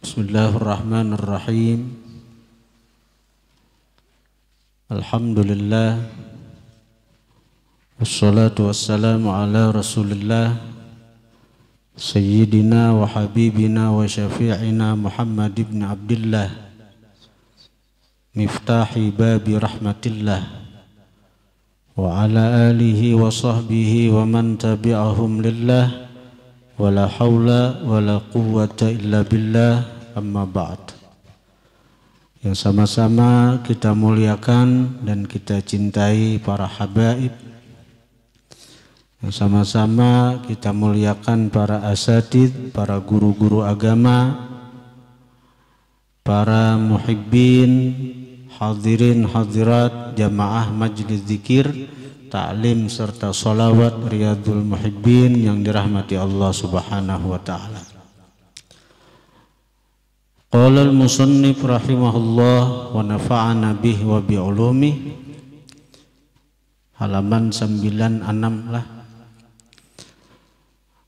Bismillahirrahmanirrahim. Alhamdulillah. Wassalatu wassalamu ala Rasulillah Sayyidina wa habibina wa syafi'ina Muhammad ibn Abdullah Miftahi babi rahmatillah wa ala alihi wa sahbihi wa man tabi'ahum lillah wa la hawla wa la quwwata illa billah, amma ba'd. Yang sama-sama kita muliakan dan kita cintai para habaib, yang sama-sama kita muliakan para asatid, para guru-guru agama, para muhibbin, hadirin hadirat jamaah majlis zikir, ta'lim serta salawat riyadul muhibbin yang dirahmati Allah subhanahu wa ta'ala. Qala al-musannif rahimahullah wa nafa'ana bih wa bi'ulumih, halaman 96 lah.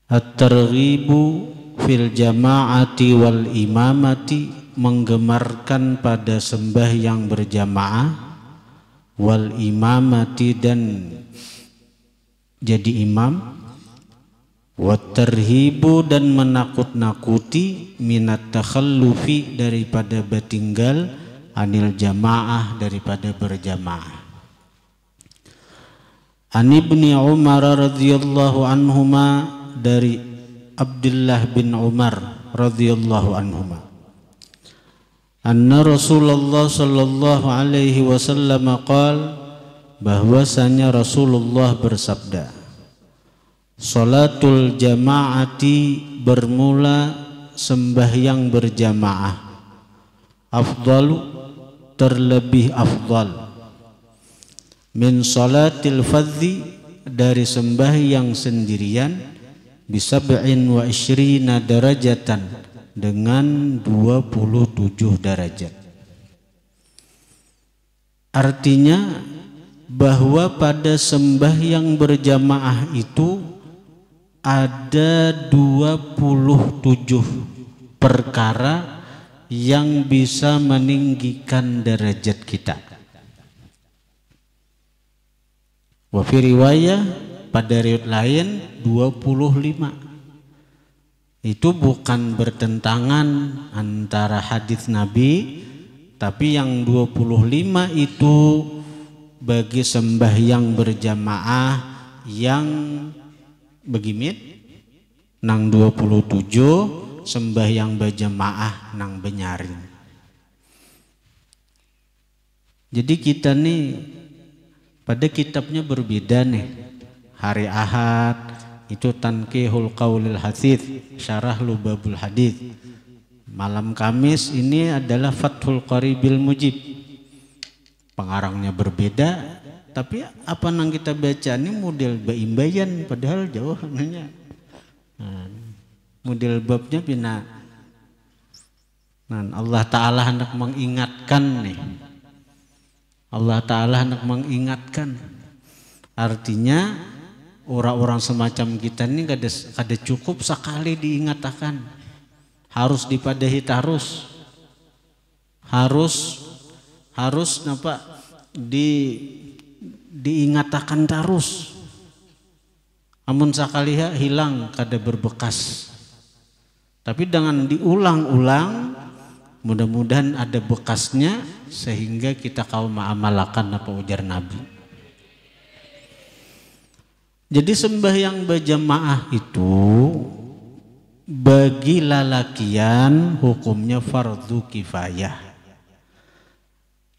At-targhibu fil jama'ati wal imamati, menggemarkan pada sembahyang berjamaah, wal imamati dan jadi imam, wat tarhibu dan menakut-nakuti, minat takhallufi daripada batinggal, anil jamaah daripada berjamaah. An Ibni Umar radhiyallahu anhuma, dari Abdullah bin Umar radhiyallahu anhuma, anna Rasulullah sallallahu alaihi wasallam qala, bahwasanya Rasulullah bersabda, salatul jamaati, bermula sembahyang berjamaah, afdalu, terlebih afdal, min salatil fadhi, dari sembahyang sendirian, bisab'in wa isyrina darajatan, dengan 27 derajat. Artinya bahwa pada sembahyang berjamaah itu ada 27 perkara yang bisa meninggikan derajat kita. Wa fi riwayah, pada riwayat lain 25. Itu bukan bertentangan antara hadis Nabi, tapi yang 25 itu bagi sembahyang berjamaah yang begimit, nang 27 sembahyang berjamaah nang benyarin. Jadi kita nih pada kitabnya berbeda nih. Hari Ahad itu Tanqihul Qaulil Hadits, Syarah Lubabul Hadits. Malam Kamis ini adalah Fathul Qaribil Mujib. Pengarangnya berbeda, tapi apa nang kita baca ini model baimbayan, padahal jauh nanya. Model babnya pina. Allah Ta'ala hendak mengingatkan nih. Allah Ta'ala hendak mengingatkan. Artinya orang-orang semacam kita ini kada cukup sekali diingatkan, harus dipadahi terus, harus napa diingatkan terus. Amun sakali hilang kada berbekas, tapi dengan diulang-ulang mudah-mudahan ada bekasnya sehingga kita kau ma'amalakan apa ujar Nabi. Jadi sembahyang berjamaah itu bagi lalakian hukumnya fardu kifayah.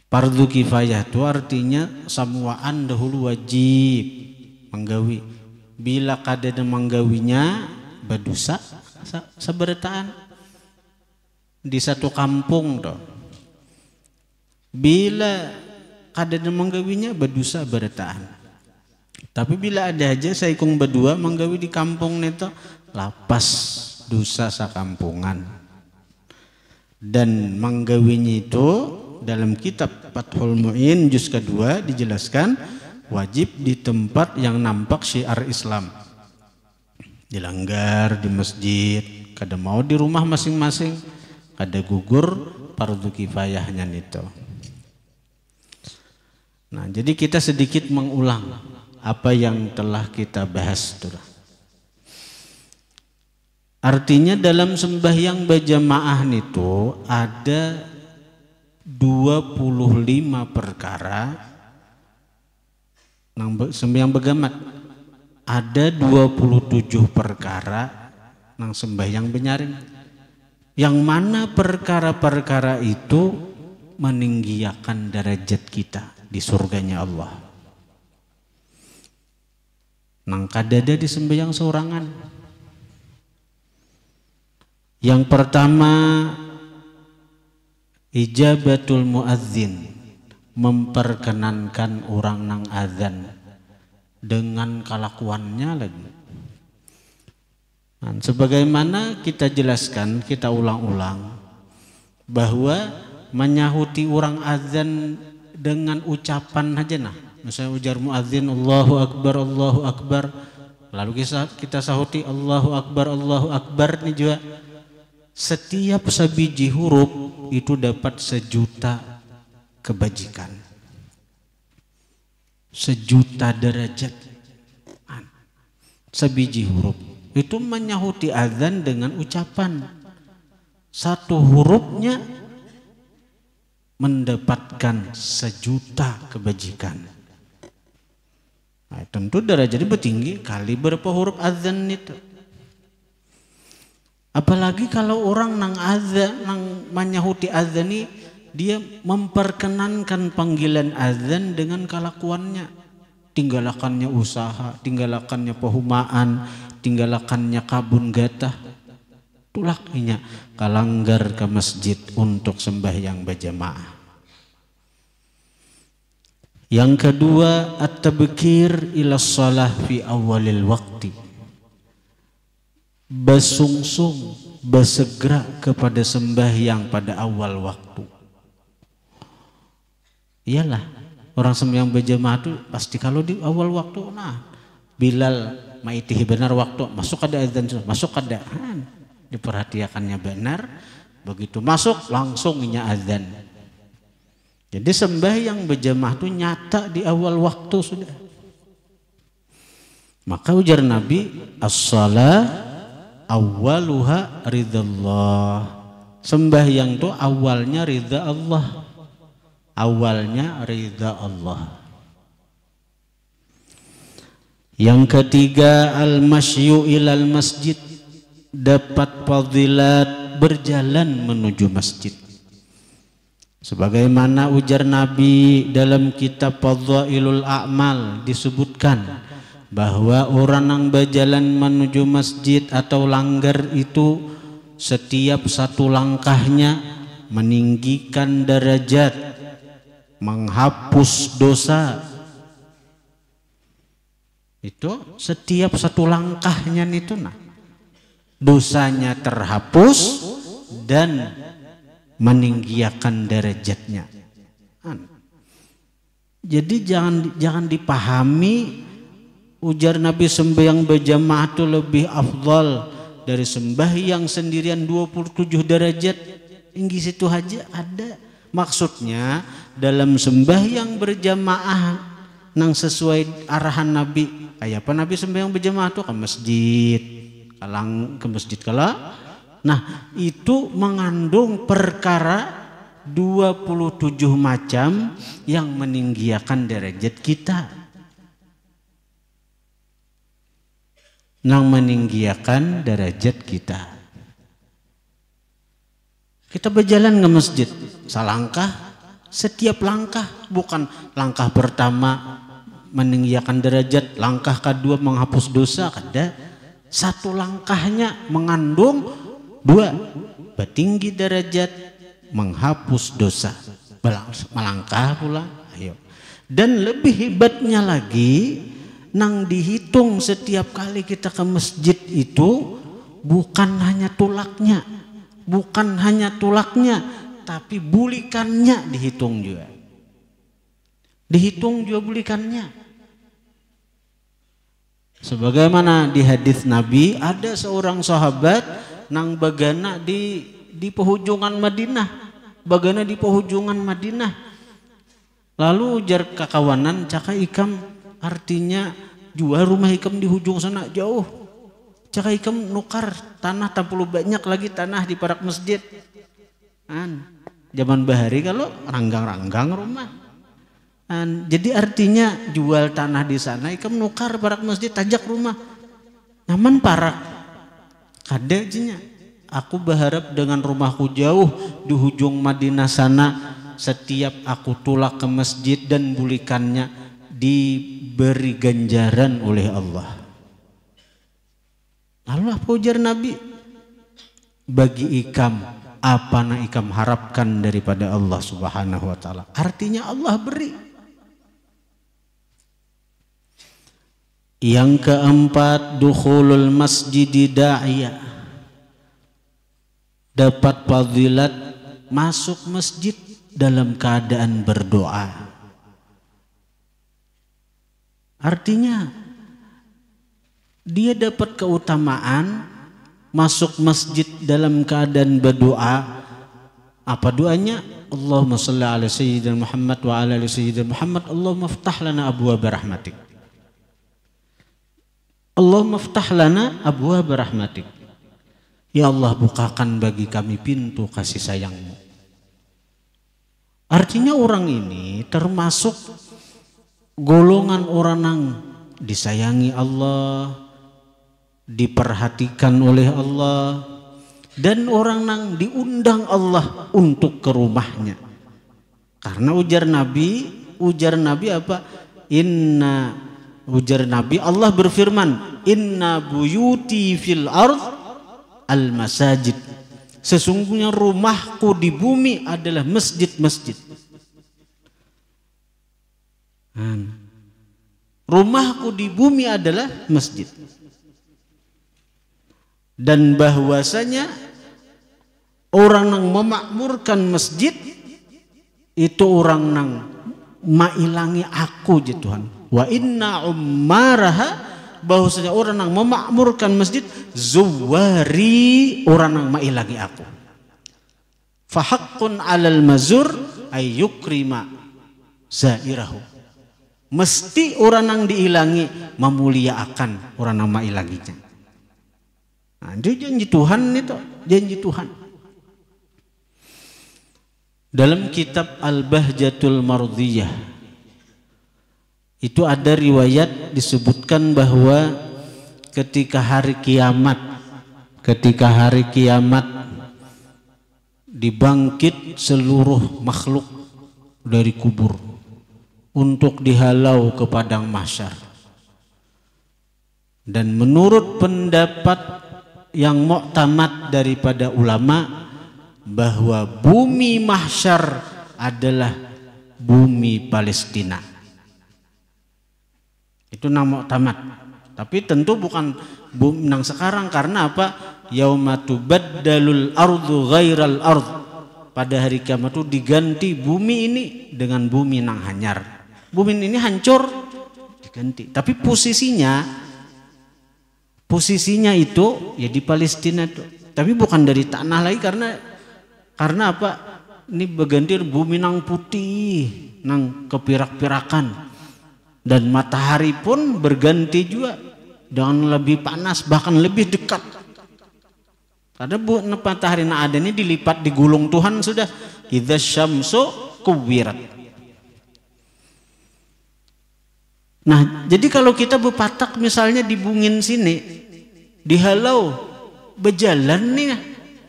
Fardu kifayah itu artinya samuaan dahulu wajib menggawi. Bila kada menggawinya berdosa seberataan di satu kampung toh. Bila kada menggawinya berdosa berataan. Tapi bila ada aja saya ikung berdua menggawi di kampung neto, lapas dosa sakampungan. Dan menggawinya itu dalam kitab Fathul Mu'in juz kedua dijelaskan wajib di tempat yang nampak syiar Islam. Dilanggar di masjid, kada mau di rumah masing-masing. kada gugur fardu kifayahnya itu. Nah, jadi kita sedikit mengulang apa yang telah kita bahas tuh. Artinya dalam sembahyang berjamaah itu ada 25 perkara nang sembahyang begamat. Ada 27 perkara nang sembahyang benyaring. Yang mana perkara-perkara itu meninggiakan derajat kita di surganya Allah. Nang kadada di sembahyang sorangan. Yang pertama, ijabatul muadzin, memperkenankan orang nang azan dengan kelakuannya lagi. Nah, sebagaimana kita jelaskan, kita ulang-ulang bahwa menyahuti orang azan dengan ucapan aja nah. Misalnya ujar muadzin Allahu Akbar, lalu kita sahuti Allahu Akbar ini juga. Setiap sabiji huruf itu dapat 1.000.000 kebajikan, 1.000.000 derajat. Sabiji huruf itu menyahuti azan dengan ucapan. Satu hurufnya mendapatkan 1.000.000 kebajikan. Nah, tentu derajatnya bertinggi kali berapa huruf azan itu. Apalagi kalau orang nang azan, nang menyahuti azan ini, dia memperkenankan panggilan azan dengan kelakuannya. Tinggalakannya usaha, tinggalakannya pehumaan, tinggalakannya kabun gatah. Tulaknya kalanggar ke masjid untuk sembahyang berjamaah. Yang kedua, at-tabkir ila shalah fi awalil waqti. Bersungsung, bersegera kepada sembahyang pada awal waktu. Iyalah, orang sembahyang berjamaah itu pasti kalau di awal waktu, nah Bilal maitihi benar waktu, masuk ada azan, masuk ada, diperhatikannya benar, begitu masuk langsung nya azan. Jadi sembahyang berjamaah itu nyata di awal waktu sudah. Maka ujar Nabi, as-shalah awaluha ridallah. Sembahyang itu awalnya ridha Allah. Awalnya ridha Allah. Yang ketiga, al-masyu ilal masjid, dapat fadilat berjalan menuju masjid. Sebagaimana ujar Nabi dalam kitab Fadhailul A'mal disebutkan bahwa orang yang berjalan menuju masjid atau langgar itu setiap satu langkahnya meninggikan derajat, menghapus dosa. Itu setiap satu langkahnya itu nah dosanya terhapus dan meninggikan derajatnya. Jadi jangan dipahami ujar Nabi sembahyang berjamaah itu lebih afdal dari sembahyang sendirian 27 derajat. Tinggi situ aja ada. Maksudnya dalam sembahyang berjamaah nang sesuai arahan Nabi. Kayak apa Nabi sembahyang berjamaah itu ke masjid. Ke masjid kala. Nah, itu mengandung perkara 27 macam yang meninggikan derajat kita. Nang meninggikan derajat kita. Kita berjalan ke masjid, salangkah, setiap langkah, bukan langkah pertama meninggikan derajat, langkah kedua menghapus dosa, kada. Satu langkahnya mengandung 2, bertinggi derajat, menghapus dosa, melangkah pula, ayo. Dan lebih hebatnya lagi, nang dihitung setiap kali kita ke masjid itu bukan hanya tulaknya, tapi bulikannya dihitung juga. Dihitung juga bulikannya. Sebagaimana di hadis Nabi, ada seorang sahabat nang bagana di di penghujungan Madinah, bagana di penghujungan Madinah. Lalu ujar kakawanan caka ikam artinya jual rumah ikam di hujung sana jauh. Caka ikam nukar tanah tak perlu banyak lagi tanah di parak masjid. Zaman bahari kalau ranggang-ranggang rumah. Jadi artinya jual tanah di sana ikam nukar parak masjid tajak rumah. Nyaman parak. Kada jinya. Aku berharap dengan rumahku jauh di hujung Madinah sana, setiap aku tulak ke masjid dan bulikannya diberi ganjaran oleh Allah. Lalu apa ujar Nabi? Bagi ikam, apa yang ikam harapkan daripada Allah Subhanahu wa ta'ala? Artinya Allah beri. Yang keempat, dukhulul masjidi da'iyah. Dapat fadilat masuk masjid dalam keadaan berdoa. Artinya dia dapat keutamaan masuk masjid dalam keadaan berdoa. Apa doanya? Allahumma shalli ala sayyidina Muhammad wa ala ali sayyidina Muhammad. Allahumma ftah lana abwaaba rahmatik. Allahumma ftah lana abwaaba rahmatik. Ya Allah, bukakan bagi kami pintu kasih sayangmu. Artinya orang ini termasuk golongan orang yang disayangi Allah, diperhatikan oleh Allah, dan orang yang diundang Allah untuk ke rumahnya. Karena ujar Nabi apa? Ujar Nabi Allah berfirman, inna buyuti fil ardh al-masajid. Sesungguhnya rumahku di bumi adalah masjid-masjid. Rumahku di bumi adalah masjid. Dan bahwasanya orang yang memakmurkan masjid itu orang yang mailangi aku je Tuhan. Wa inna ummaraha, bahwasanya orang yang memakmurkan masjid zuwari, orang yang mailangi aku. Fahaqqun 'alal mazur ay yukrima zairahu. Mesti orang yang diilangi memuliakan orang yang mailanginya. Nah, itu janji Tuhan itu, janji Tuhan. Dalam kitab Al-Bahjatul Mardiyah itu ada riwayat disebutkan bahwa ketika hari kiamat dibangkit seluruh makhluk dari kubur untuk dihalau ke padang mahsyar. Dan menurut pendapat yang muktamad daripada ulama bahwa bumi mahsyar adalah bumi Palestina. Itu nama tamat. Tapi tentu bukan bumi nang sekarang, karena apa? Yauma tubaddalul ardu ghairal ard. Pada hari kiamat itu diganti bumi ini dengan bumi nang hanyar. Bumi ini hancur diganti. Tapi posisinya itu ya di Palestina itu. Tapi bukan dari tanah lagi, karena apa? Ini berganti bumi nang putih, nang kepirak-pirakan. Dan matahari pun berganti juga dengan lebih panas, bahkan lebih dekat. Karena matahari yang ada ini dilipat, digulung Tuhan sudah. Idza syamsu kuwirat. Nah, jadi kalau kita berpatak misalnya di bungin sini, dihalau, berjalan nih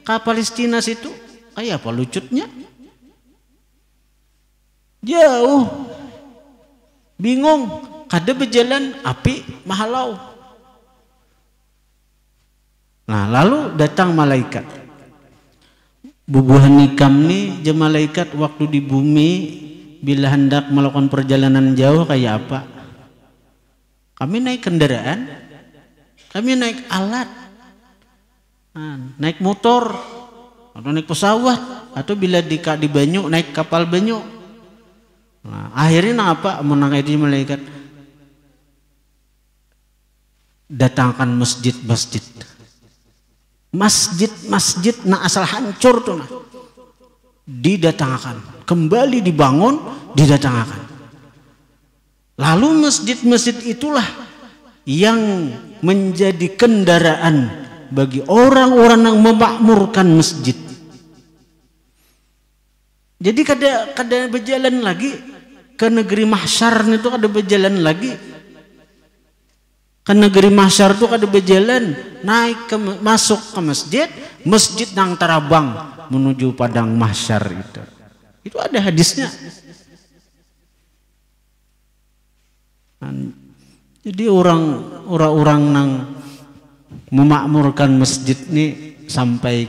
ke Palestina situ, kayak apa lucutnya? Jauh. Bingung, kada berjalan api mahalau. Nah, lalu datang malaikat. Bubuhan ikam nih je malaikat waktu di bumi bila hendak melakukan perjalanan jauh kayak apa? Kami naik kendaraan, kami naik alat, naik motor, atau naik pesawat, atau bila di banyu naik kapal banyu. Nah, akhirnya apa? Menang itu malaikat datangkan masjid-masjid. masjid-masjid nah asal hancur tuh nah didatangkan, kembali dibangun, didatangkan. Lalu masjid-masjid itulah yang menjadi kendaraan bagi orang-orang yang memakmurkan masjid. Jadi kada berjalan lagi ke negeri mahsyar itu, kada berjalan lagi ke negeri mahsyar itu, kada berjalan naik masuk ke masjid, masjid nang tarabang menuju padang mahsyar itu ada hadisnya. Jadi orang-orang nang memakmurkan masjid ini sampai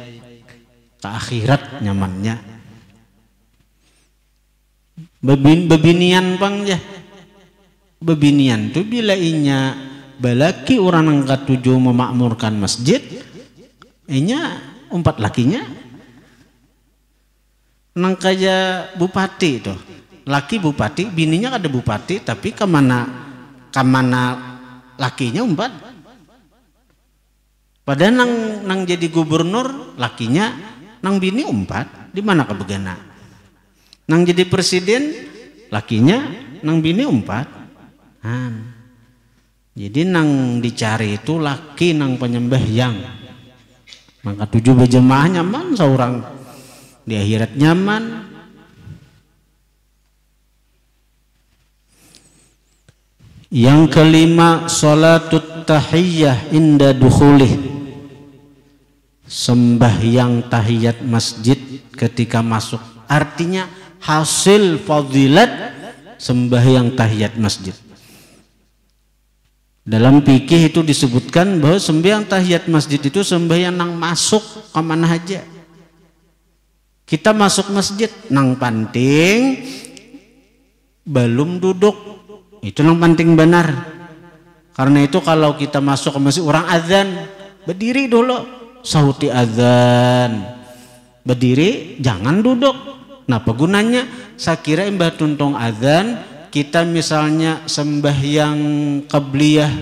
ke akhirat nyamannya. Bebinian pang ya, bebinian tu bila inya balaki orang yang katuju memakmurkan masjid, inya umpat lakinya nang kaya bupati itu, laki bupati, bininya kada bupati, tapi kemana lakinya umpat. Padahal nang jadi gubernur lakinya nang bini umpat, di mana kebegana? Nang jadi presiden lakinya nang bini umpat. Jadi nang dicari itu laki nang penyembahyang. Maka 7 berjemaah nyaman seorang di akhirat nyaman. Yang kelima, salatut tahiyyah inda dukhulih, sembahyang tahiyat masjid ketika masuk. Artinya hasil fadilat sembahyang tahiyat masjid. Dalam fikih itu disebutkan bahwa sembahyang tahiyat masjid itu sembahyang nang masuk ke mana aja. Kita masuk masjid nang panting belum duduk, itu nang panting benar. Karena itu kalau kita masuk ke masjid orang azan berdiri dulu, sauti azan berdiri, jangan duduk. Nah, gunanya saya kira mbah tuntung azan, kita misalnya sembahyang qabliyah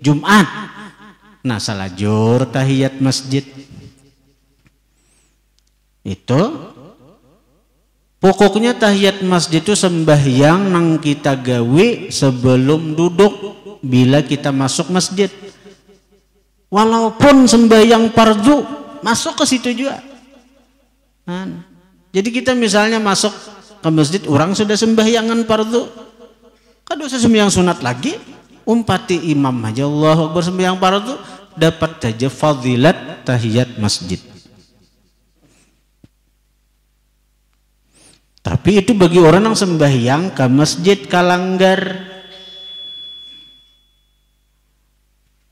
Jumat, nah salajur tahiyat masjid itu pokoknya tahiyat masjid itu sembahyang nang kita gawe sebelum duduk bila kita masuk masjid. Walaupun sembahyang fardu masuk ke situ juga. Jadi kita misalnya masuk ke masjid, orang sudah sembahyangan fardu, kada usah sembahyang sunat lagi, umpati imam aja Allahu Akbar sembahyang fardu, dapat saja fadilat tahiyat masjid. Tapi itu bagi orang yang sembahyang ke masjid kalanggar.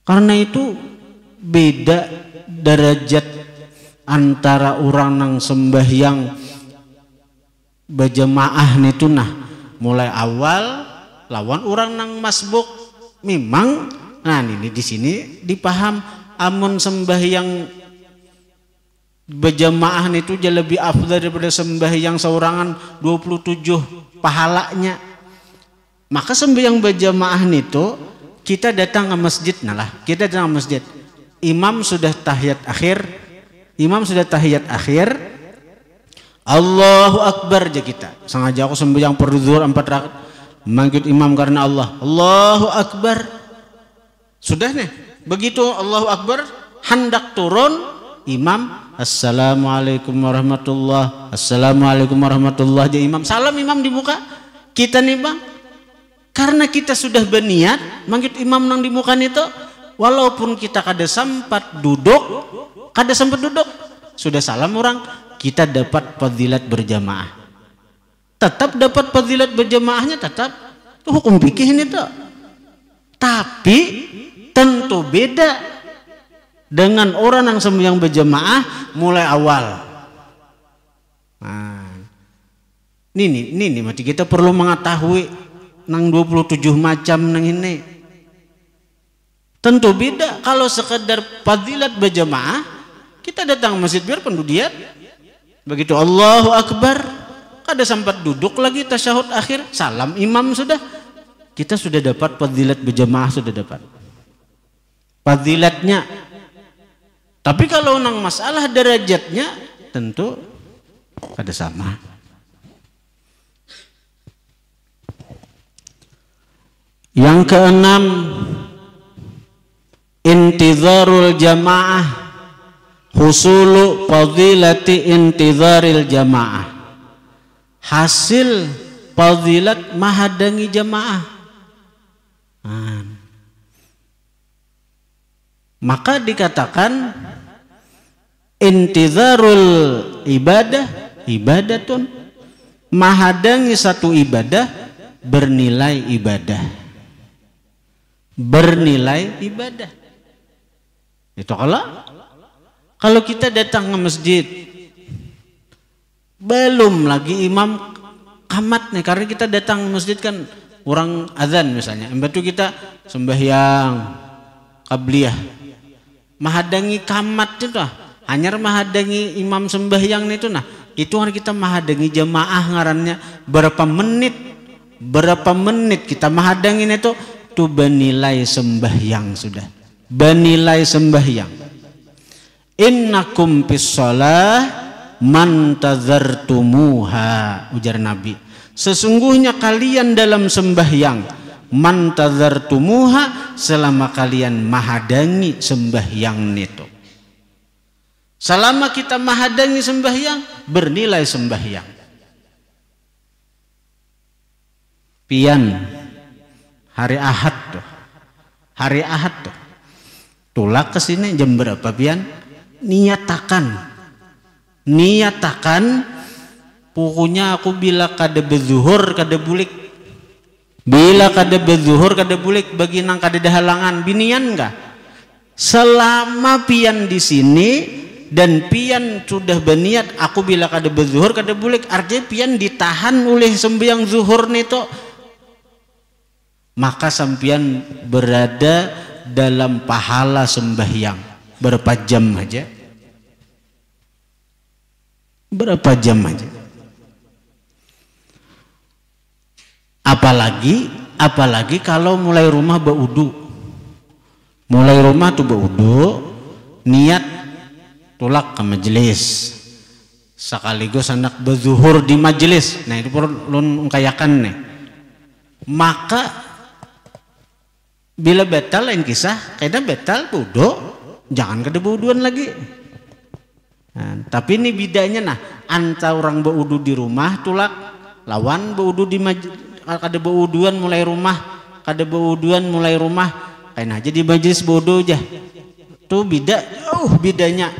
Karena itu beda derajat antara orang yang sembahyang berjemaah itu nah mulai awal lawan orang nang masbuk memang. Nah ini di sini dipaham, amun sembahyang berjemaah itu jauh lebih afdal daripada sembahyang seorangan 27 pahalanya. Maka sembahyang berjemaah itu kita datang ke masjid, kita datang ke masjid, imam sudah tahiyat akhir, Allahu Akbar aja kita. Sengaja aku sembahyang zuhur 4 rakaat, manggil imam karena Allah, Allahu Akbar. Sudah nih, begitu Allahu Akbar hendak turun, imam Assalamualaikum warahmatullah, Assalamualaikum warahmatullah aja imam, salam imam di muka kita nih bang. Karena kita sudah berniat manggil imam nang di muka itu, walaupun kita kada sempat duduk, sudah salam orang, kita dapat fadilat berjamaah. Tetap dapat fadilat berjamaahnya, tetap itu hukum fikih ini tuh. Tapi tentu beda dengan orang yang sembahyang berjamaah mulai awal. Nah, ini mati kita perlu mengetahui nang 27 macam nang ini. Tentu beda kalau sekedar fadilat berjamaah, kita datang masjid biar pendudian. Begitu Allahu Akbar, kada sempat duduk lagi tasyahud akhir, salam imam sudah, kita sudah dapat fadilat berjamaah, sudah dapat fadilatnya. Tapi kalau nang masalah derajatnya tentu ada sama. Yang keenam, intizarul jamaah, husulu fadilati intizaril jamaah. Hasil fadilat mahadangi jamaah. Maka dikatakan intizarul ibadatun, mahadangi satu ibadah bernilai ibadah. Itu kalau kita datang ke masjid belum lagi imam qamat nih, karena kita datang ke masjid kan orang azan misalnya, itu kita sembahyang qabliyah, mahadangi qamat itu hanya mahadangi imam sembahyang itu itu kan kita mahadangi jamaah ngarannya berapa menit kita mahadangin itu tuh bernilai sembahyang sudah, bernilai sembahyang. Innakum fis shalah man tadzartumuha, ujar Nabi, sesungguhnya kalian dalam sembahyang, man tadzartumuha, selama kalian mahadangi sembahyang itu. Selama kita mahadangi sembahyang, bernilai sembahyang. Pian hari Ahad tuh tulak ke sini jam berapa pian? Niatakan pokoknya aku bila kada bezuhur kada bulik, bila kada bezuhur kada bulik, bagi nang kada ada halangan, binian enggak? Selama pian di sini dan pian sudah berniat aku bila kada bezuhur kada bulik, artinya pian ditahan oleh sembahyang zuhur nito, maka sampian berada dalam pahala sembahyang berapa jam aja, apalagi kalau mulai rumah baudu, niat tulak ke majelis sekaligus anak berzuhur di majelis, nah itu perlu kayakan nih. Maka bila betal lain kisah, kena betal wudu, jangan kada wuduan lagi. Nah, tapi ini bedanya antara orang berwudu di rumah tulak lawan berwudu di kada berwuduan mulai rumah, kayak aja di majelis berwudu aja. Tuh bedanya.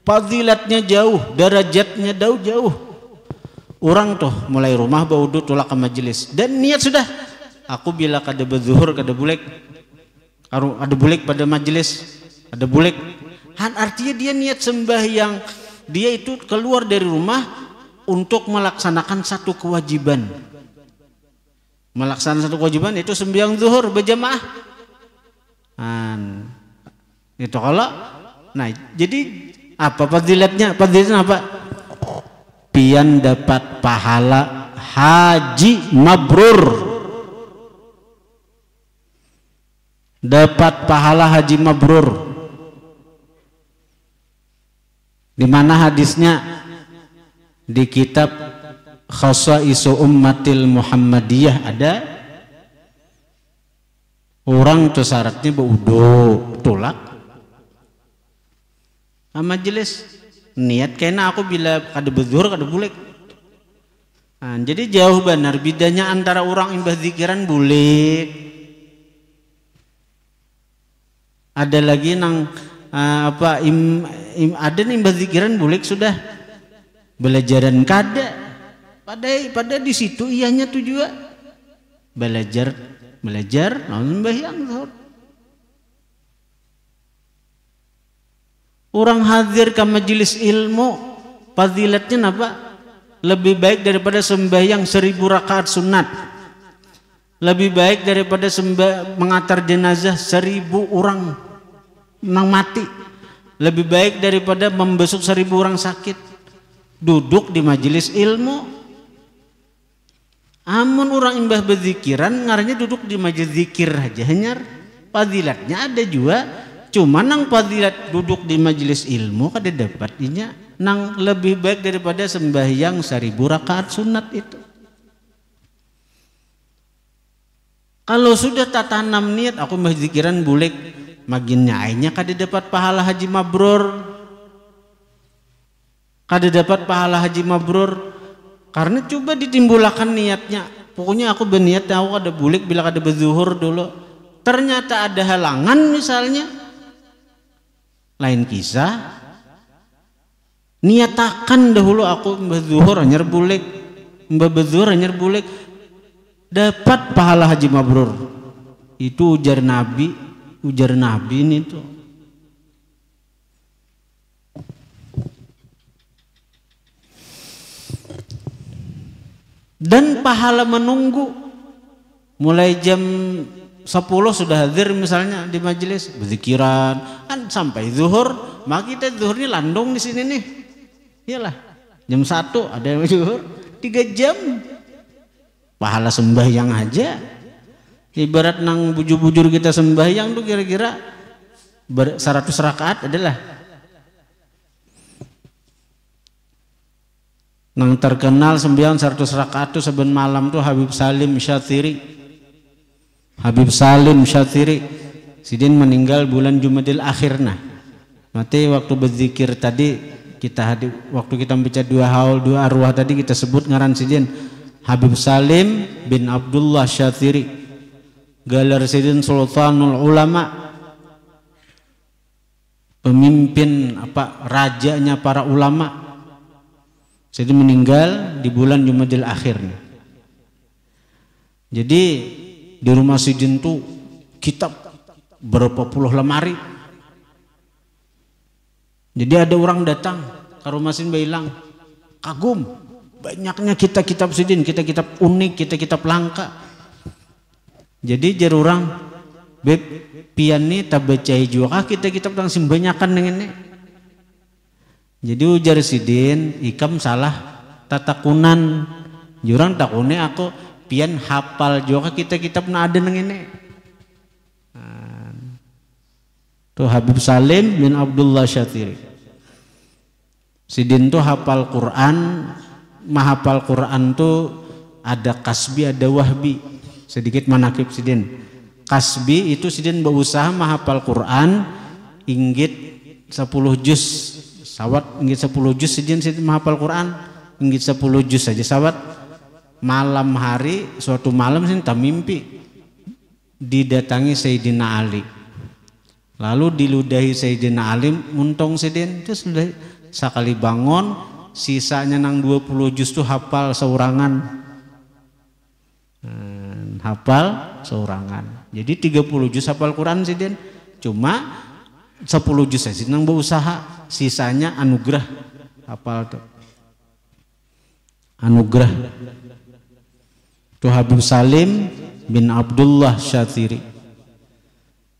Fadilatnya jauh, derajatnya jauh. Orang tuh mulai rumah berwudu tulak ke majelis dan niat sudah, aku bila kada berzuhur kada bulik, ada bulik pada majelis, ada bulik. Artinya dia niat sembahyang, dia itu keluar dari rumah untuk melaksanakan satu kewajiban. Melaksanakan satu kewajiban itu sembahyang zuhur berjamaah. Itu kalau, jadi apa fadilatnya? Fadilatnya apa? Pian dapat pahala haji mabrur. Dapat pahala haji mabrur. Di mana hadisnya? Di kitab Khasaisu Ummatil Muhammadiyah ada. Orang tuh syaratnya berwudu tulak majelis, niat kena aku bila kada berzuhur kada bulik. Jadi jauh benar bedanya antara orang imbah zikiran bulik, ada lagi nang ada nih imbah zikiran bulik sudah belajaran kada, pada di situ ianya tuh juga belajar namun sembahyang zuhur. Orang hadir ke majelis ilmu fadilatnya apa? Lebih baik daripada sembahyang 1000 rakaat sunat, lebih baik daripada mengantar jenazah 1000 orang nang mati, lebih baik daripada membesuk 1000 orang sakit. Duduk di majelis ilmu. Amun orang imbah berzikiran ngaranya duduk di majelis zikir aja hanyar, fadilatnya ada juga, Cuma nang fadilat duduk di majelis ilmu kada dapat inya nang lebih baik daripada sembahyang 1000 rakaat sunat itu. Kalau sudah tak tanam niat aku mah zikiran bulik maginnya ainya kada dapat pahala haji mabrur. Kada dapat pahala haji mabrur karena coba ditimbulkan niatnya. Pokoknya aku berniat aku kada bulik bila kada berzuhur dulu. Ternyata ada halangan misalnya. Lain kisah. Niatakan dahulu aku berzuhur hanyar bulik. Berzuhur hanyar bulik. Dapat pahala haji mabrur. Itu ujar Nabi ini tuh. Dan pahala menunggu mulai jam 10 sudah hadir misalnya di majelis berzikiran kan sampai zuhur, maka kita zuhur ini landung di sini nih. Iyalah. Jam 1 ada yang zuhur 3 jam. Pahala sembahyang aja. Ibarat nang bujur-bujur kita sembahyang tuh kira-kira 100 rakaat adalah nang terkenal sembahyang 100 rakaat tuh saben malam tuh Habib Salim Syatiri. Habib Salim Syatiri sidin meninggal bulan Jumadil Akhir nah. Mati waktu berzikir tadi kita waktu kita membaca dua haul dua arwah tadi kita sebut ngaran sidin Habib Salim bin Abdullah Syatiri. Galar sidin Sultanul Ulama. Pemimpin rajanya para ulama. Jadi meninggal di bulan Jumadil Akhir. Jadi di rumah sidin tuh kitab berapa puluh lemari. Jadi ada orang datang ke rumah sidin bilang kagum banyaknya kitab sidin, kitab unik, kitab langka. Jadi jar orang beb pian nih tak baca juga kitab tang simbanyakan dengan ini. Jadi ujar sidin ikam salah tatakunan jurang takune aku pian hafal juga kitab na ada nang ini. Tuh Habib Salim bin Abdullah Syatiri. Sidin tuh hafal Quran, mahafal Quran tuh ada kasbi ada wahbi. Sedikit manakib sidin. Kasbi itu sidin berusaha mahafal Quran inggit 10 juz. Sawat inggit 10 juz sidin menghafal Quran inggit 10 juz saja sawat malam hari suatu malam sidin tak mimpi didatangi Sayyidina Ali lalu diludahi Sayyidina Ali muntong sidin terus sudah sekali bangun sisanya nang 20 juz tuh hafal seurangan hafal seurangan jadi 30 juz hafal Quran sidin cuma 10 juz saja nang berusaha sisanya anugerah hafal tuh anugerah tuh Habib Salim bin Abdullah Syatiri.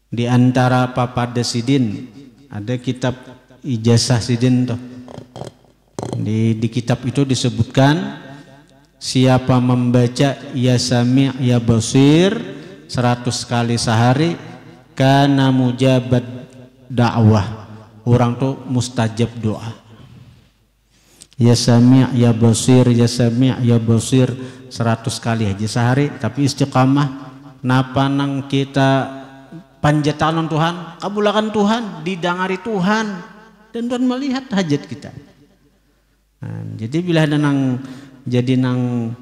Di antara papada sidin ada kitab ijazah sidin tuh di kitab itu disebutkan siapa membaca ya sami' ya basir 100 kali sehari kana mujabat dakwah orang tuh mustajab doa. Ya sami' ya basir ya sami' ya basir 100 kali aja sehari tapi istiqamah napa nang kita panjatanan Tuhan kabulakan Tuhan didangari Tuhan dan Tuhan melihat hajat kita. Jadi bila ada nang jadi nang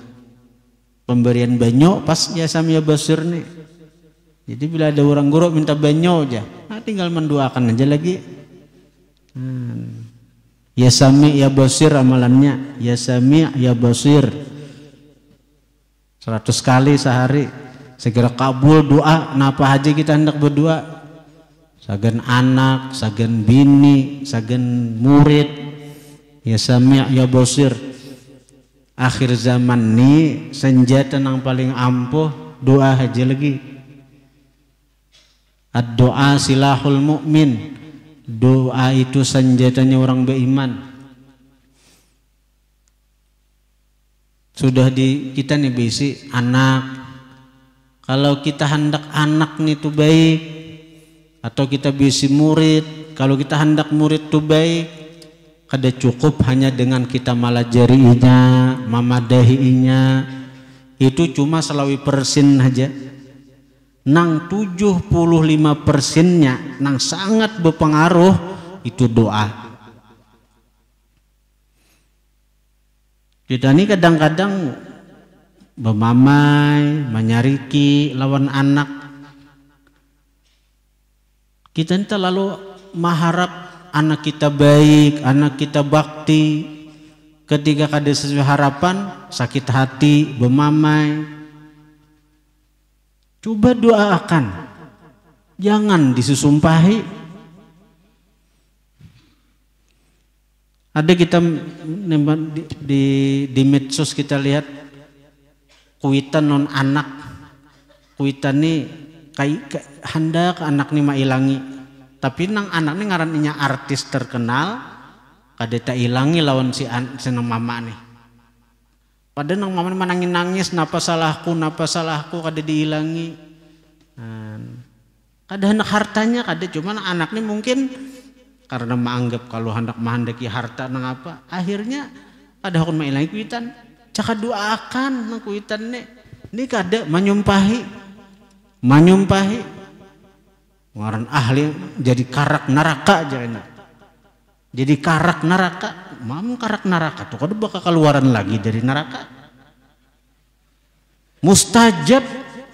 pemberian banyo pas ya sami' ya basir nih. Jadi bila ada orang guru minta banyo aja tinggal mendoakan aja lagi. Ya sami' ya basir amalannya ya sami' ya basir 100 kali sehari segera kabul doa napa aja kita hendak berdoa sagan anak sagan bini sagan murid ya sami' ya basir akhir zaman nih senjata yang paling ampuh doa aja lagi ad-doa silahul mu'min. Doa itu senjatanya orang beriman. Sudah di kita nih bisi anak. Kalau kita hendak anak nih tuh baik, atau kita bisi murid. Kalau kita hendak murid itu baik, kada cukup hanya dengan kita malajariinya, mamadahiinya, itu cuma selawi persen aja. Nang 75%-nya nang sangat berpengaruh itu doa. Kita ini kadang-kadang bermamai, menyariki lawan anak. Kita ini terlalu mengharap anak kita baik, anak kita bakti. Ketika kada sesuai harapan, sakit hati, bermamai. Coba doakan, jangan disusumpahi. Ada kita di medsos kita lihat kuitan non anak, kuitan nih kayak hendak anak nih mailangi, tapi nang anak nih ngarannya artis terkenal, kada tak ilangi lawan si nang mama nih. Padahal nang mama nih nangis, napa salahku, kada diilangi. Kada hendak hartanya, kada cuma anak nih mungkin karena menganggap kalau hendak menghendaki harta nang apa, akhirnya kada hakun mailangi kuitan. Caka doakan nang kuitan nih, ini kada menyumpahi, ngaran ahli jadi karak neraka aja enak. Jadi karak neraka, mam karak neraka tuh kada bakal keluaran lagi dari neraka. Mustajab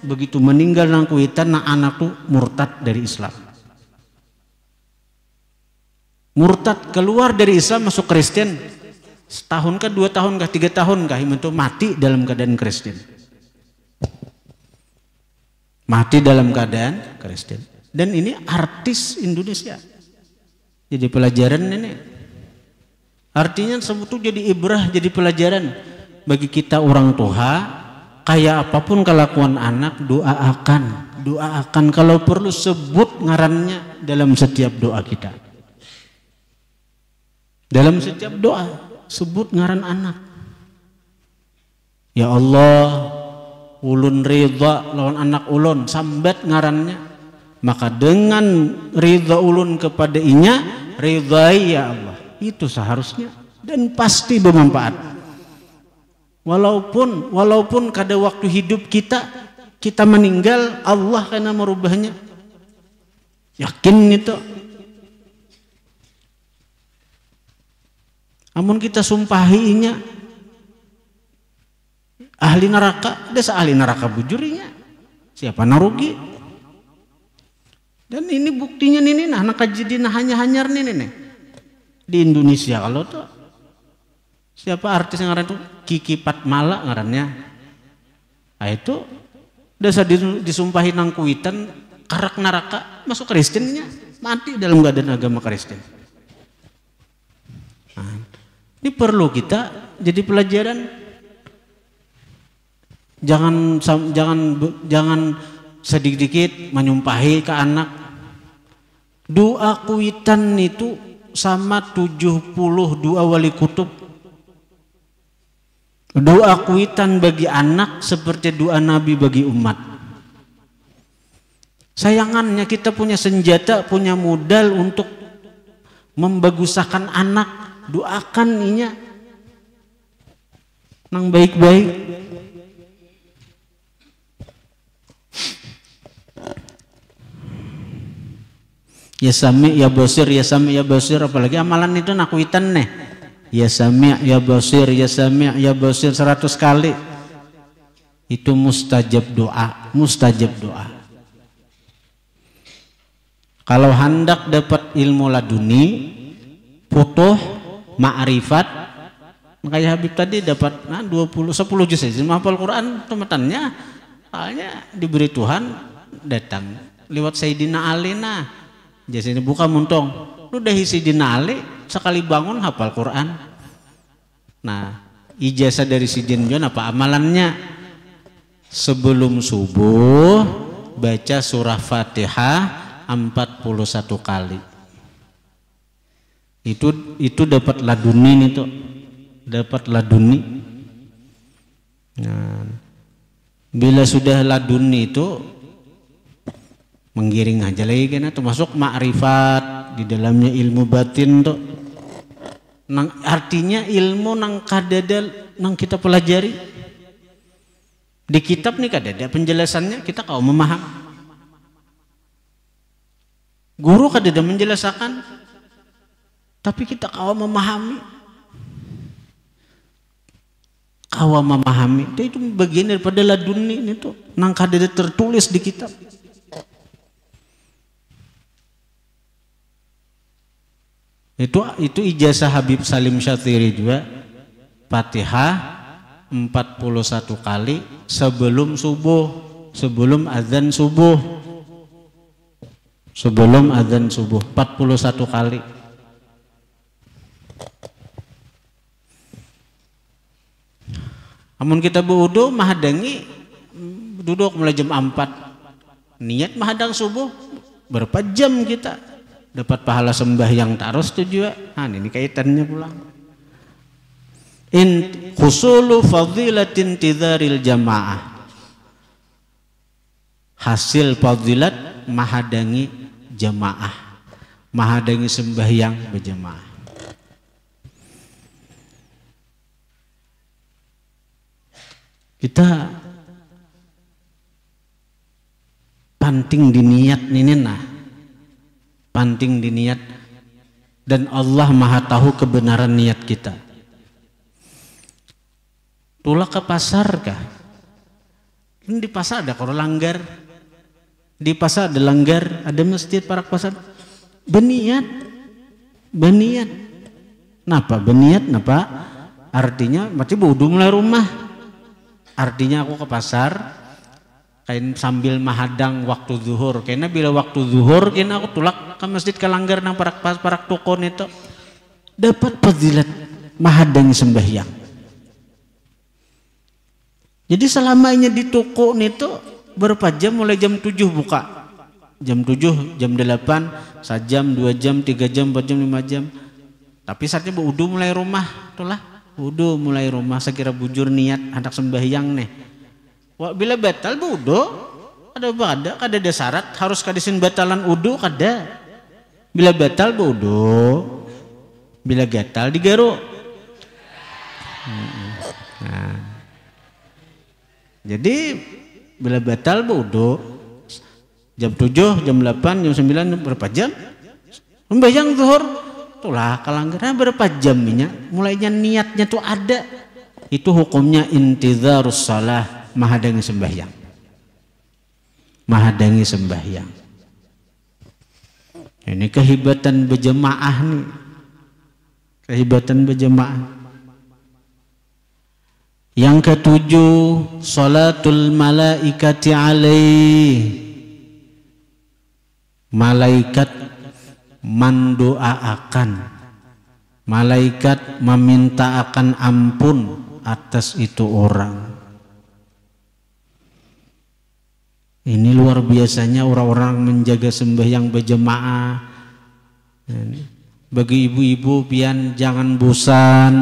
begitu meninggal nang kuitan nang anak tuh murtad dari Islam. Murtad keluar dari Islam masuk Kristen, setahun kah, 2 tahun kah, 3 tahun kah, itu mati dalam keadaan Kristen. Mati dalam keadaan Kristen. Dan ini artis Indonesia. Jadi pelajaran ini. Artinya semua itu jadi ibrah, jadi pelajaran bagi kita orang tua. Kayak apapun kelakuan anak, doakan. Kalau perlu sebut ngarannya dalam setiap doa kita. Dalam setiap doa sebut ngaran anak. Ya Allah, ulun ridha lawan anak ulun, sambat ngarannya. Maka dengan ridha ulun kepada inya, ridhai ya Allah. Itu seharusnya dan pasti bermanfaat. Walaupun kada waktu hidup kita meninggal, Allah kena merubahnya. Yakin itu. Amun kita sumpahinya ahli neraka, desa ahli neraka bujurinya. Siapa narugi? Dan ini buktinya nih anak kejadian hanya nih di Indonesia. Kalau tuh siapa artis yang ngaran tuh Kiki Patmala ngarannya. Nah itu desa disumpahi nang kuitan karak neraka, masuk Kristennya, mati dalam keadaan agama Kristen. Nah, ini perlu kita jadi pelajaran. Jangan sedikit-dikit menyumpahi ke anak. Doa kuitan itu sama 72 wali kutub. Doa kuitan bagi anak seperti doa Nabi bagi umat. Sayangannya kita punya senjata, punya modal untuk membagusakan anak. Doakan inya nang baik-baik. Ya sami ya basir, ya sami ya basir, apalagi amalan itu nakuitan nih. Ya sami ya basir, ya sami ya basir 100 kali. Itu mustajab doa, Kalau hendak dapat ilmu laduni, putuh ma'rifat, kayak Habib tadi dapat 10 juz saja menghafal Quran temetannya, soalnya diberi Tuhan datang lewat Sayyidina Ali. Nah jadi buka muntong lu dah Sayyidina Ali sekali bangun hafal Quran. Nah ijazah dari Sidin John apa amalannya? Sebelum subuh baca surah Fatihah 41 kali. Itu dapat laduni itu, dapat laduni. Nah, bila sudah laduni itu menggiring aja lagi kan, termasuk ma'rifat di dalamnya ilmu batin tuh. Nang artinya ilmu nang kadada nang kita pelajari di kitab nih kadada penjelasannya kita kau memahami. Guru kadada menjelaskan, tapi kita kau memahami. Kau memahami itu bagian daripada laduni ini tuh nang kadada tertulis di kitab. Itu ijazah Habib Salim Syatiri juga, Fatihah 41 kali sebelum subuh, sebelum azan subuh. Sebelum azan subuh 41 kali. Amun kita berwudu mahadangi duduk mulai jam 4. Niat mahadang subuh berapa jam kita dapat pahala sembahyang terus tuh juga. Nah, ini kaitannya pulang. Husulu fadilatin tidharil jamaah. Hasil fadilat mahadangi jamaah, mahadangi sembahyang berjamaah. Kita panting di niat ini nah. Panting di niat, dan Allah maha tahu kebenaran niat kita. Tulah ke pasar kah? Di pasar ada kalau langgar, di pasar ada langgar, ada masjid para pasar. Beniat, beniat. Napa beniat? Napa? Artinya macam wudu mulai rumah. Artinya aku ke pasar kain sambil mahadang waktu zuhur, karena bila waktu zuhur kena aku tulak ke masjid ke langgar nang parak tokon itu dapat fadilat mahadang sembahyang. Jadi selamanya di toko itu berapa jam? Mulai jam 7 buka, jam 7, jam 8, sejam, 2 jam, 3 jam, 4 jam, 5 jam. Tapi saatnya wudu mulai rumah, itulah wudu mulai rumah. Sekira bujur niat hendak sembahyang nih. Wah, bila batal wudu ada syarat harus kadisin batalan wudu kada. Bila batal wudu, bila gatal digaru. Nah, jadi bila batal wudu jam 7, jam 8, jam 9 berapa jam? Sembahyang zuhur. Itulah kalanggaran berapa jam minyak? Mulainya niatnya tuh ada. Itu hukumnya intizarus shalah. Mahadangi sembahyang, mahadangi sembahyang. Ini kehebatan berjemaah nih, kehebatan berjemaah. Yang ketujuh, salatul malaikati alaih. Malaikat mendoakan, malaikat meminta akan ampun atas itu orang. Ini luar biasanya orang-orang menjaga sembahyang berjemaah. Bagi ibu-ibu pian jangan bosan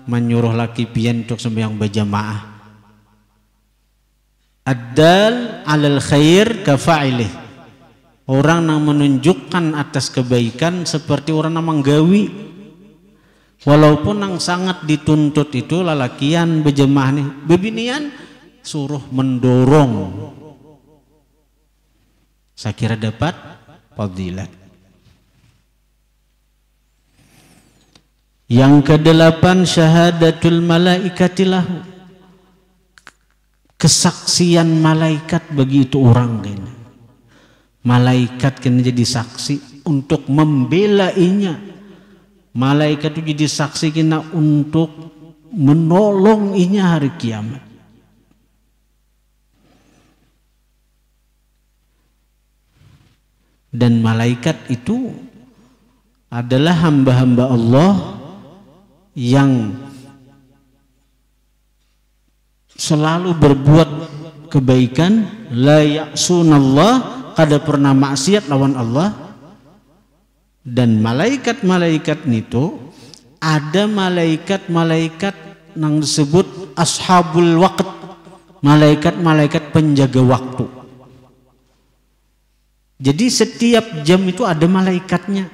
menyuruh laki pian untuk sembahyang berjemaah. Ad-dal 'alal khair kafa'ilih. Orang yang menunjukkan atas kebaikan seperti orang yang menggawi. Walaupun yang sangat dituntut itu lalakian berjemaah nih, bebinian suruh mendorong. Saya kira dapat fadilat. Yang kedelapan, syahadatul malaikati lahu. Kesaksian malaikat bagi itu orang ini. Malaikat kena jadi saksi untuk membelainya. Malaikat itu jadi saksi kena untuk menolong inya hari kiamat. Dan malaikat itu adalah hamba-hamba Allah yang selalu berbuat kebaikan, la ya'sunallah, kada pernah maksiat lawan Allah. Dan malaikat-malaikat itu ada malaikat-malaikat yang disebut ashabul waqt, malaikat-malaikat penjaga waktu. Jadi setiap jam itu ada malaikatnya.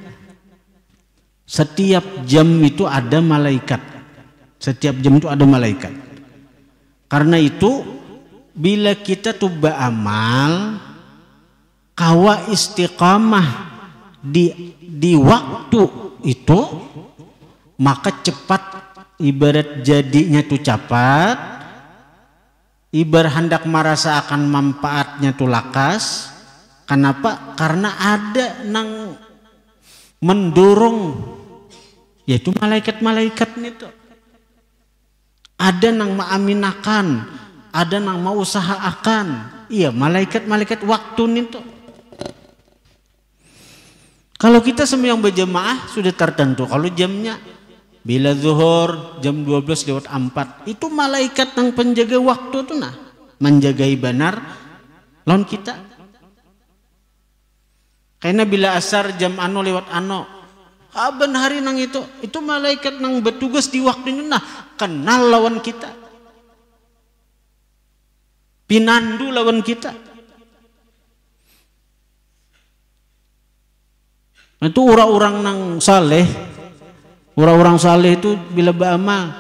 Setiap jam itu ada malaikat. Setiap jam itu ada malaikat. Karena itu bila kita tuh beramal kawa istiqamah di waktu itu, maka cepat, ibarat jadinya tuh cepat, ibarat hendak merasa akan manfaatnya tuh lakas. Kenapa? Karena ada nang mendorong, yaitu malaikat-malaikat itu. Ada nang maaminakan, ada nang mau usahakan. Iya, malaikat-malaikat waktu itu. Kalau kita sembahyang berjamaah sudah tertentu. Kalau jamnya bila zuhur jam 12:04, itu malaikat yang penjaga waktu itu nah, menjagai benar lawan kita. Karena bila asar jam ano lewat ano, aban hari nang itu malaikat nang bertugas di waktu itu nah, kenal lawan kita, pinandu lawan kita. Itu orang-orang nang saleh, orang-orang saleh itu bila beramal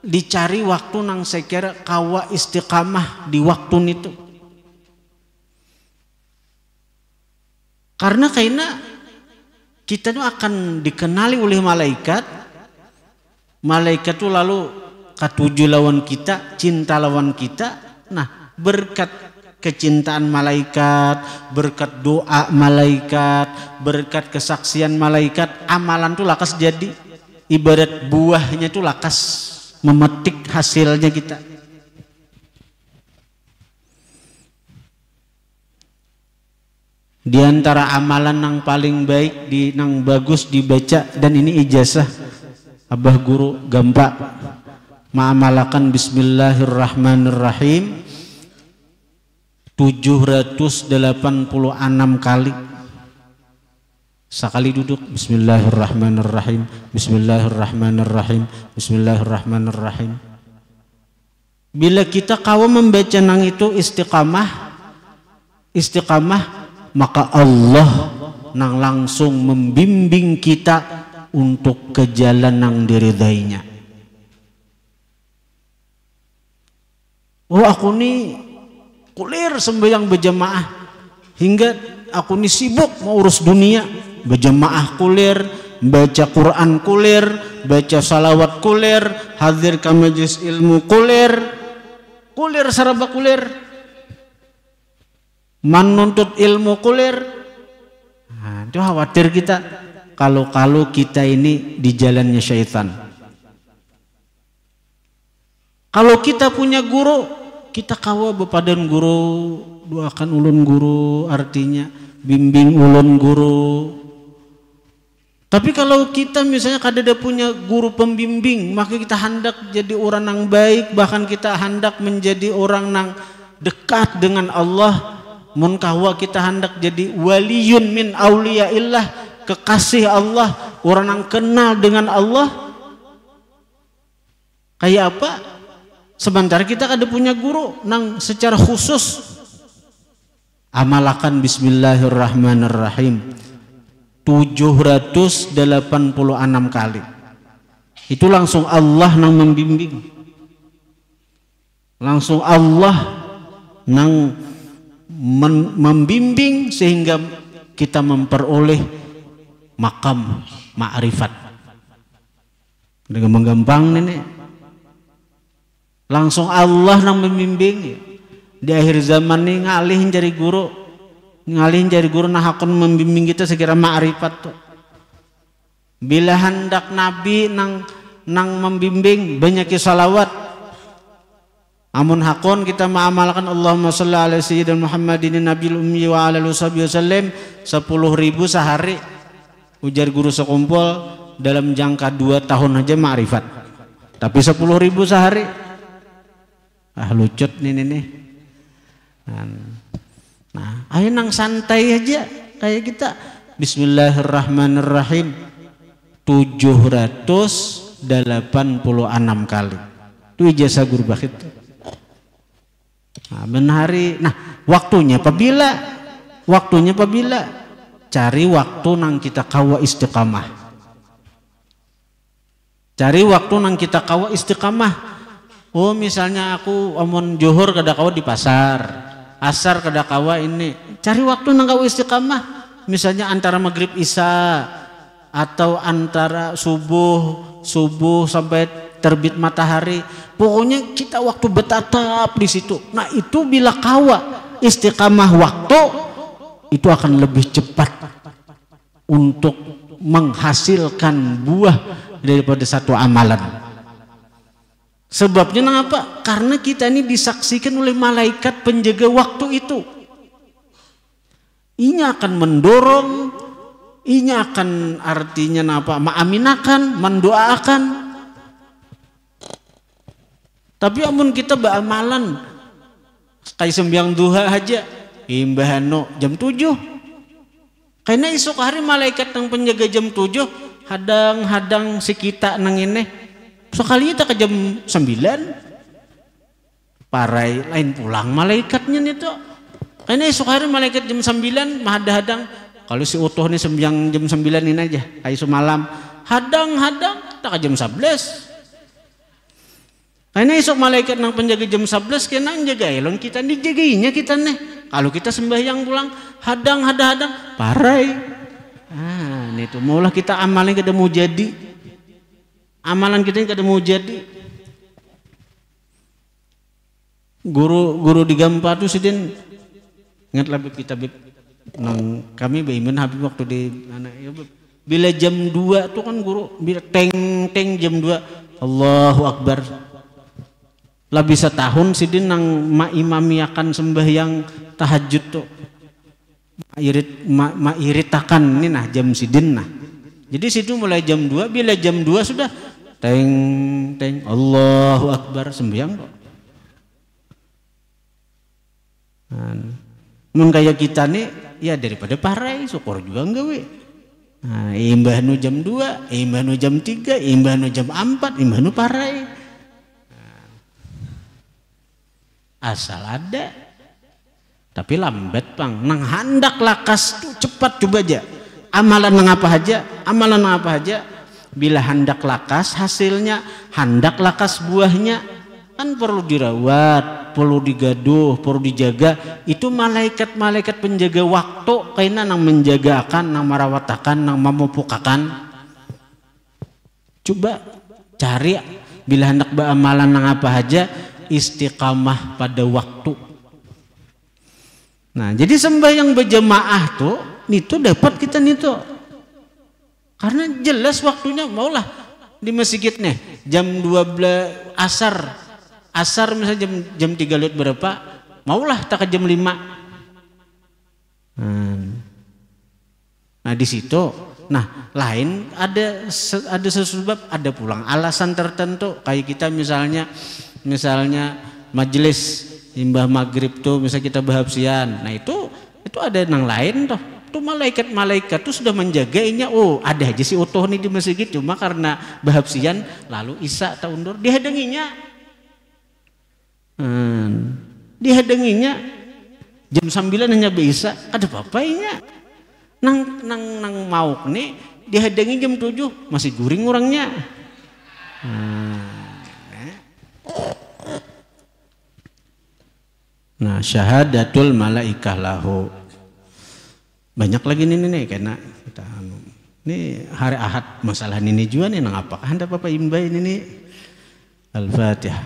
dicari waktu nang saya kira kawa istiqamah di waktu itu. Karena kita itu akan dikenali oleh malaikat. Malaikat itu lalu katuju lawan kita, cinta lawan kita. Nah, berkat kecintaan malaikat, berkat doa malaikat, berkat kesaksian malaikat, amalan itu lakas jadi. Ibarat buahnya itu lakas memetik hasilnya kita. Di antara amalan yang paling baik, yang bagus dibaca, dan ini ijazah abah guru gampang, ma'amalakan bismillahirrahmanirrahim 786 kali. Sekali duduk bismillahirrahmanirrahim, bismillahirrahmanirrahim, bismillahirrahmanirrahim. Bila kita kawa membaca nang itu istiqamah, maka Allah nang langsung membimbing kita untuk ke jalan nang diridainya. Oh, aku nih kulir sembahyang berjamaah hingga aku nih sibuk mau urus dunia, berjamaah kulir, baca Quran kulir, baca salawat kulir, hadir ke majelis ilmu kulir saraba kulir, menuntut ilmu kulir. Nah, itu khawatir kita kalau kita ini di jalannya syaitan. Kalau kita punya guru, kita kawa bepadan guru, doakan ulun guru, artinya bimbing ulun guru. Tapi kalau kita misalnya kadada punya guru pembimbing, maka kita hendak jadi orang yang baik, bahkan kita hendak menjadi orang yang dekat dengan Allah. Mun kahwa kita hendak jadi waliyun min auliyaillah, kekasih Allah, orang yang kenal dengan Allah. Kayak apa? Sementara kita ada punya guru nang secara khusus amalakan bismillahirrahmanirrahim 786 kali. Itu langsung Allah nang membimbing. Langsung Allah nang membimbing sehingga kita memperoleh makam ma'rifat. Dengan menggampang nenek. Langsung Allah nang membimbing. Di akhir zaman ini ngalihin jadi guru nah akan membimbing kita sekira ma'rifat tuh. Bila hendak Nabi nang membimbing banyak salawat. Amun hakun kita mengamalkan Allahumma sholli ala sayyidina Muhammadin nabiyil ummi wa ala alihi wasallam 10.000 sehari. Ujar guru sekumpul dalam jangka 2 tahun aja ma'rifat. Tapi 10.000 sehari. Lucut nih. Nah, ayo nang santai aja kayak kita. Bismillahirrahmanirrahim 786 kali. Itu ijazah guru bakit. Nah, waktunya apabila waktunya apabila cari waktu nang kita kawa istiqamah. Cari waktu nang kita kawa istiqamah. Oh misalnya aku omon Johor kada kawa di pasar, asar kada kawa ini. Cari waktu nang kawa istiqamah. Misalnya antara maghrib isya atau antara subuh sampai terbit matahari. Pokoknya kita waktu bertatap di situ. Nah itu bila kawa istiqamah waktu itu akan lebih cepat untuk menghasilkan buah daripada satu amalan. Sebabnya kenapa? Karena kita ini disaksikan oleh malaikat penjaga waktu itu. Ini akan mendorong, ini akan artinya apa? Mengaminakan, mendoakan. Tapi amun kita beramalan kayak sembiang duha aja, imbahano jam 7. Karena esok hari malaikat yang penjaga jam 7 hadang si kita nang ini. Sekali kita ke jam 9 parai lain pulang malaikatnya itu. Karena esok hari malaikat jam 9 hadang. Kalau si utuh nih sembiang jam 9 ini aja kayak semalam hadang tak ke jam 11. Karena esok malaikat nang penjaga jam 11 kena jaga elon kita dijagainya kita nih. Kalau kita sembahyang pulang hadang parai. Ini tuh maulah kita amalin kada mau jadi. Amalan kita ini kada mau jadi. Guru di Gampar tuh sidin ingat lebih kita nang kami beiman habis waktu di anak ya bila jam 2 tuh kan guru bila teng jam 2 Allahu Akbar. Lah bisa tahun sidin nang imamiakan sembahyang tahajud tuh iritakan ini nah jam sidin nah. Jadi situ mulai jam 2 bila jam 2 sudah teng Allahu Akbar sembahyang kok. Mun kayak kita nih ya daripada parai syukur juga enggak we. Nah, imbah nu jam 2, imbah nu jam 3, imbah nu jam 4, imbah nu parai. Asal ada tapi lambat pang nang handak lakas tuh cepat coba aja amalan nang apa aja bila handak lakas hasilnya handak lakas buahnya kan perlu dirawat, perlu digaduh, perlu dijaga. Itu malaikat penjaga waktu kaina nang menjagakan, nang merawatakan, nang memupukakan. Coba cari bila hendak beramalan nang apa aja istiqamah pada waktu. Nah, jadi sembahyang berjamaah tuh itu dapat kita nih tuh. Karena jelas waktunya maulah di masjid nih jam 12 asar misalnya jam 3 lewat berapa maulah tak ke jam 5. Nah di situ lain ada sebab ada pulang alasan tertentu kayak kita misalnya majelis imbah maghrib tuh misalnya kita bahabsian. Nah itu ada yang lain tuh. Tuh malaikat tuh sudah menjagainya. Oh ada aja si utuh nih di masjid cuma karena bahabsian lalu isya tak undur dihadanginya. Dihadanginya jam 9 hanya bisa ada papainya. Nang mau nih dihadangi jam 7 masih guring orangnya. Nah syahadatul malaikah lahu. Banyak lagi nih karena kita ini hari Ahad masalah ini juga nih nang apa anda Bapak Imbai ini nih. Al-Fatihah.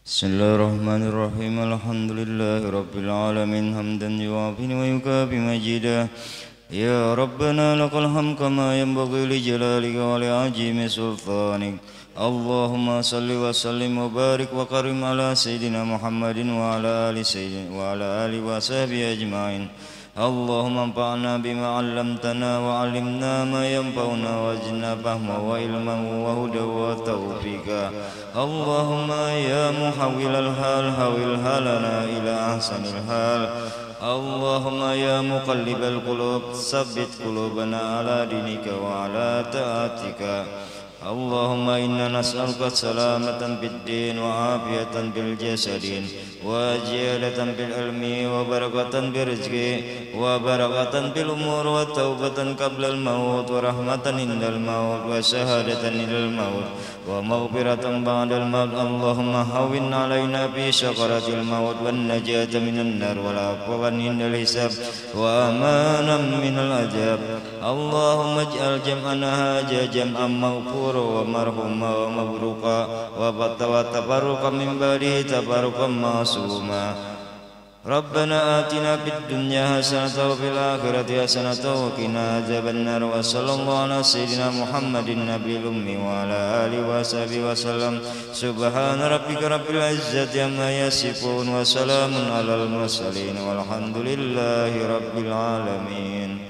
Bismillahirrahmanirrahim. Alhamdulillahirabbil alamin hamdan yuwafi wa yukafi majidah. Ya Rabbana lakal hamd kama yanbaghi li jalalika wa li azimi sultanik. Allahumma salli wa sallim wa barik wa karim ala sayyidina Muhammadin wa ala ali wa sahbihi ajma'in. Allahumma anfa'na bima 'allamtana wa 'allimna ma yanfa'una wa zidna fahma wa ilman wa huda wa tawfiqa. Allahumma ya muhawwilal hal hawil halana ila ahsanil hal. Allahumma ya muqallibal qulub tsabbit qulubana ala dinika wa ala ta'atika. اللهم إنا نسألك سلامة في الدين وعافية في الجسد وزيادة في العلم وبركة في الرزق وبركة في الأمور وتوبة قبل الموت ورحمة عند الموت وشهادة عند الموت ومغفرة بعد الموت. اللهم هون علينا في سكرات الموت والنجاة من النار والعفو عند الحساب وأمانا من العذاب. اللهم اجعل جمعنا هذا جمعا مغفورا ومرحوما ومبروكا وتفرقا من بعده تفرقا معصوما. ربنا آتنا في الدنيا حسنة وفي الآخرة حسنة وقنا عذاب النار. وصلى الله على سيدنا محمد النبي الأمي وعلى آله وصحبه وسلم. سبحان ربك رب العزة عما يصفون وسلام على المرسلين والحمد لله رب العالمين.